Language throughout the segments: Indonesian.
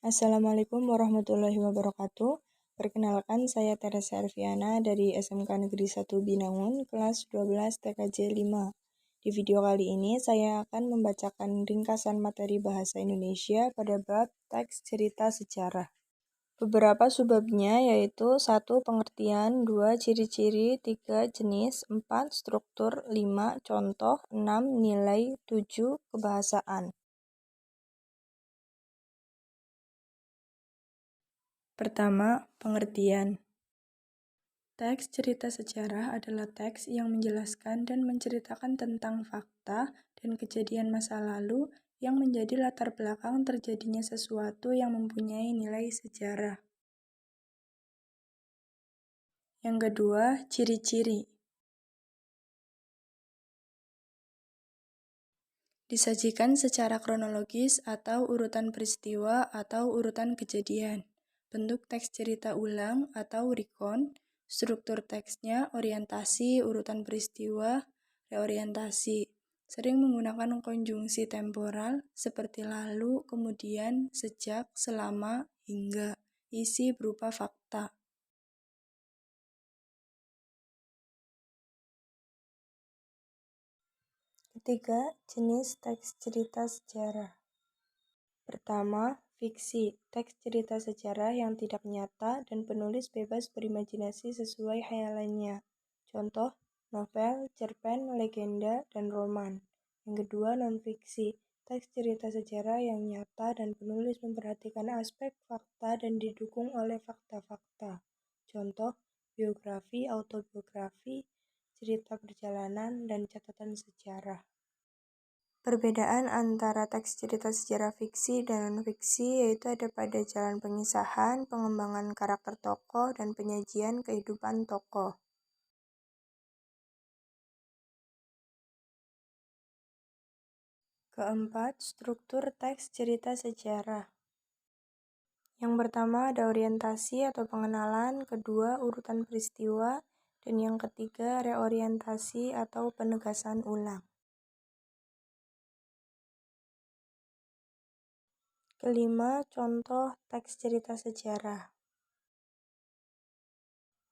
Assalamualaikum warahmatullahi wabarakatuh. Perkenalkan, saya Teresa Elviana dari SMK Negeri 1 Binangun, kelas 12 TKJ 5. Di video kali ini, saya akan membacakan ringkasan materi bahasa Indonesia pada bab teks cerita sejarah. Beberapa subbabnya yaitu 1. Pengertian, 2. Ciri-ciri, 3. Jenis, 4. Struktur, 5. Contoh, 6. Nilai, 7. Kebahasaan. Pertama, pengertian. Teks cerita sejarah adalah teks yang menjelaskan dan menceritakan tentang fakta dan kejadian masa lalu yang menjadi latar belakang terjadinya sesuatu yang mempunyai nilai sejarah. Yang kedua, ciri-ciri. Disajikan secara kronologis atau urutan peristiwa atau urutan kejadian. Bentuk teks cerita ulang atau recount. Struktur teksnya orientasi, urutan peristiwa, reorientasi. Sering menggunakan konjungsi temporal seperti lalu, kemudian, sejak, selama, hingga. Isi berupa fakta. Ketiga, jenis teks cerita sejarah. Pertama, fiksi, teks cerita sejarah yang tidak nyata dan penulis bebas berimajinasi sesuai khayalannya. Contoh, novel, cerpen, legenda, dan roman. Yang kedua, non-fiksi, teks cerita sejarah yang nyata dan penulis memperhatikan aspek fakta dan didukung oleh fakta-fakta. Contoh, biografi, autobiografi, cerita perjalanan, dan catatan sejarah. Perbedaan antara teks cerita sejarah fiksi dan non-fiksi yaitu ada pada jalan pengisahan, pengembangan karakter tokoh, dan penyajian kehidupan tokoh. Keempat, struktur teks cerita sejarah. Yang pertama ada orientasi atau pengenalan, kedua urutan peristiwa, dan yang ketiga reorientasi atau penegasan ulang. Kelima, contoh teks cerita sejarah.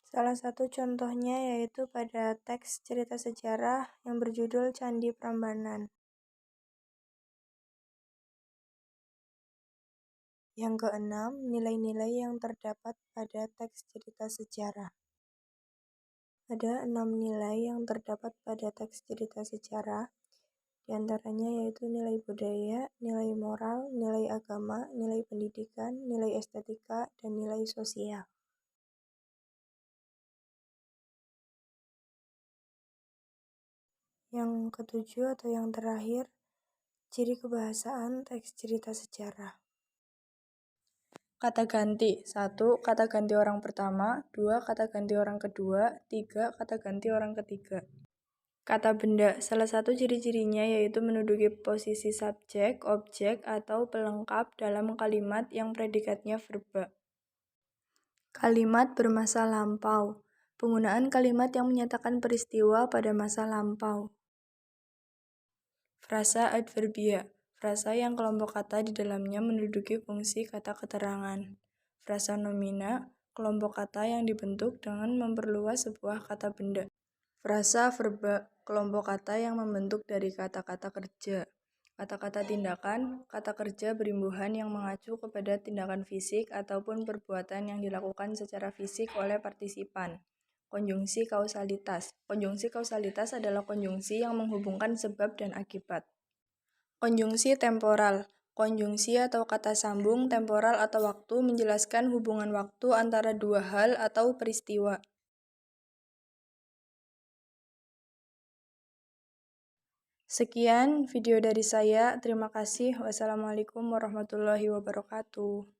Salah satu contohnya yaitu pada teks cerita sejarah yang berjudul Candi Prambanan. Yang keenam, nilai-nilai yang terdapat pada teks cerita sejarah. Ada 6 nilai yang terdapat pada teks cerita sejarah, diantaranya yaitu nilai budaya, nilai moral, nilai agama, nilai pendidikan, nilai estetika, dan nilai sosial. Yang ketujuh atau yang terakhir, ciri kebahasaan teks cerita sejarah. Kata ganti. 1. Kata ganti orang pertama. 2. Kata ganti orang kedua. 3. Kata ganti orang ketiga. Kata benda. Salah satu ciri-cirinya yaitu menduduki posisi subjek, objek, atau pelengkap dalam kalimat yang predikatnya verba. Kalimat bermasa lampau. Penggunaan kalimat yang menyatakan peristiwa pada masa lampau. Frasa adverbia. Frasa yang kelompok kata di dalamnya menduduki fungsi kata keterangan. Frasa nomina, kelompok kata yang dibentuk dengan memperluas sebuah kata benda. Frasa verba, kelompok kata yang membentuk dari kata-kata kerja. Kata-kata tindakan, kata kerja berimbuhan yang mengacu kepada tindakan fisik ataupun perbuatan yang dilakukan secara fisik oleh partisipan. Konjungsi kausalitas. Konjungsi kausalitas adalah konjungsi yang menghubungkan sebab dan akibat. Konjungsi temporal. Konjungsi atau kata sambung temporal atau waktu menjelaskan hubungan waktu antara dua hal atau peristiwa. Sekian video dari saya. Terima kasih. Wassalamualaikum warahmatullahi wabarakatuh.